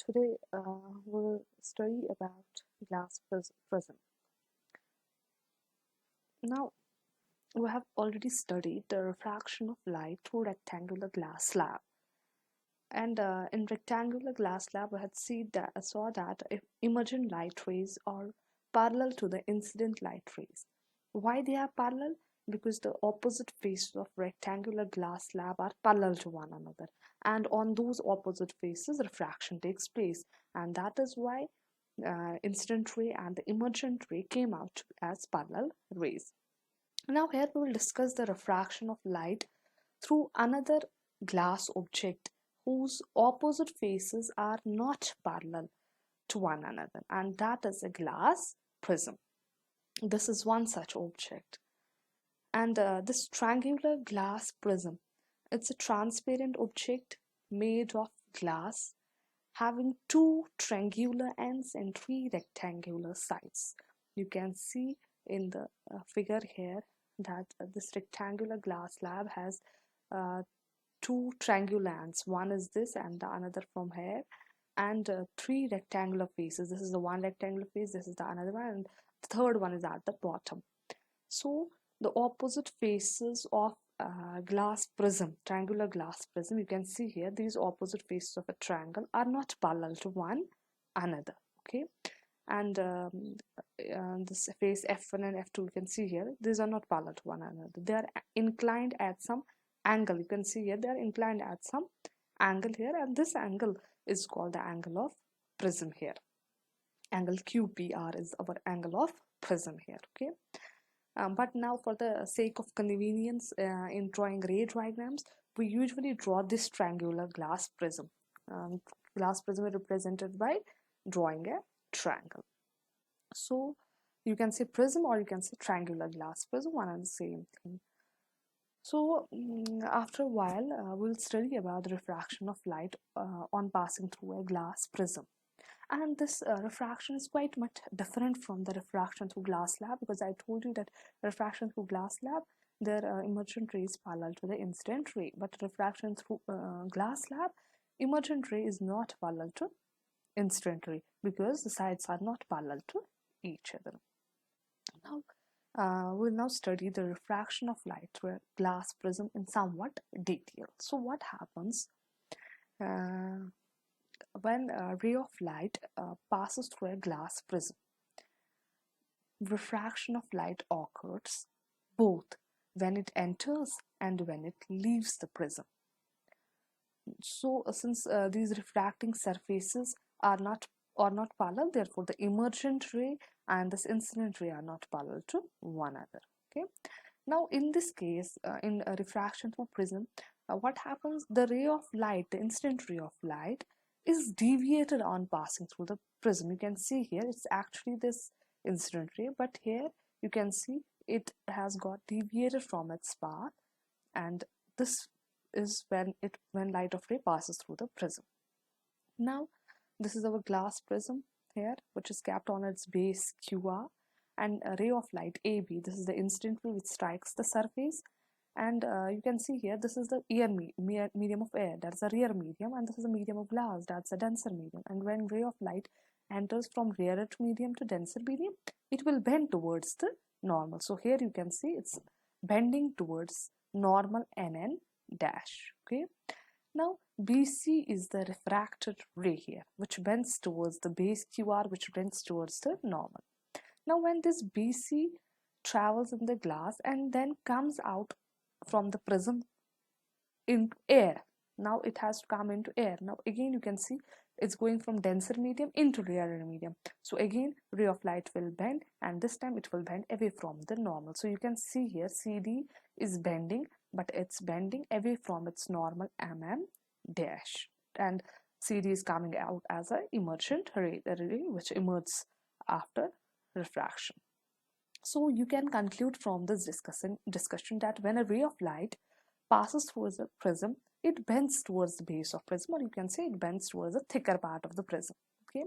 Today we'll study about glass prism. Now we have already studied the refraction of light through rectangular glass slab, and in rectangular glass slab we had saw that if emergent light rays are parallel to the incident light rays. Why they are parallel? Because the opposite faces of rectangular glass slab are parallel to one another, and on those opposite faces refraction takes place, and that is why incident ray and the emergent ray came out as parallel rays. Now here we will discuss the refraction of light through another glass object whose opposite faces are not parallel to one another, and that is a glass prism. This is one such object, and this triangular glass prism, it's a transparent object made of glass having two triangular ends and three rectangular sides. You can see in the figure here that this rectangular glass slab has two triangular ends. One is this and the another from here, and three rectangular faces. This is the one rectangular face, this is the another one, and the third one is at the bottom. So the opposite faces of glass prism, triangular glass prism, you can see here these opposite faces of a triangle are not parallel to one another. Okay, and this face F1 and F2, you can see here these are not parallel to one another. They are inclined at some angle. You can see here they are inclined at some angle here, and this angle is called the angle of prism here. Angle QPR is our angle of prism here. Okay. But now for the sake of convenience in drawing ray diagrams, we usually draw this triangular glass prism. Glass prism is represented by drawing a triangle. So you can say prism or you can say triangular glass prism, one and the same thing. So after a while we'll study about the refraction of light on passing through a glass prism. And this refraction is quite much different from the refraction through glass slab, because I told you that refraction through glass slab, their emergent ray is parallel to the incident ray, but refraction through glass slab, emergent ray is not parallel to incident ray because the sides are not parallel to each other. Now we'll now study the refraction of light through a glass prism in somewhat detail. So what happens when a ray of light passes through a glass prism? Refraction of light occurs both when it enters and when it leaves the prism. So since these refracting surfaces are not parallel, therefore the emergent ray and this incident ray are not parallel to one another. Okay. Now in this case, in a refraction through prism, what happens? The ray of light, the incident ray of light, is deviated on passing through the prism. You can see here it's actually this incident ray, but here you can see it has got deviated from its path, and this is when light of ray passes through the prism. Now this is our glass prism here, which is capped on its base QR, and a ray of light AB, this is the incident ray which strikes the surface, and you can see here this is the medium of air, that's a rare medium, and this is a medium of glass, that's a denser medium. And when ray of light enters from rarer medium to denser medium, it will bend towards the normal. So here you can see it's bending towards normal NN dash. Okay. Now BC is the refracted ray here, which bends towards the base QR, which bends towards the normal. Now when this BC travels in the glass and then comes out from the prism into air, now it has to come into air. Now again you can see it's going from denser medium into rarer medium. So again ray of light will bend, and this time it will bend away from the normal. So you can see here CD is bending, but it's bending away from its normal dash, and CD is coming out as an emergent ray, the ray which emerges after refraction. So you can conclude from this discussion that when a ray of light passes through the prism, it bends towards the base of prism, or you can say it bends towards the thicker part of the prism. Okay.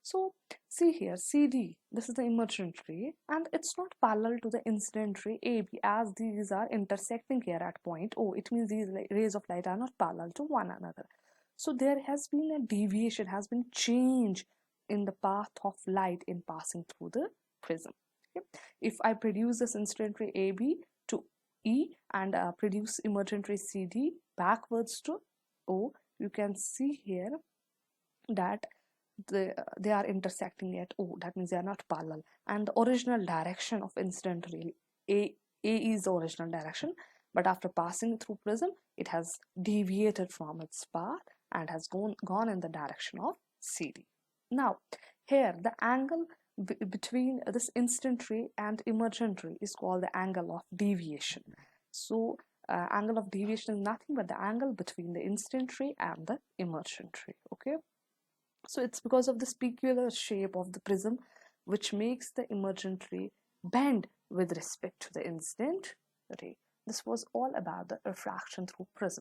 So see here, CD, this is the emergent ray, and it's not parallel to the incident ray AB, as these are intersecting here at point O. It means these rays of light are not parallel to one another. So there has been a deviation, has been change in the path of light in passing through the prism. Okay? If I produce this incident ray AB to E and produce emergent ray CD backwards to O, you can see here that they are intersecting at O. That means they are not parallel. And the original direction of incident ray A is the original direction, but after passing through prism, it has deviated from its path and has gone in the direction of CD. Now, here the angle between this incident ray and emergent ray is called the angle of deviation. So, angle of deviation is nothing but the angle between the incident ray and the emergent ray. Okay. So it's because of this peculiar shape of the prism which makes the emergent ray bend with respect to the incident ray. This was all about the refraction through prism.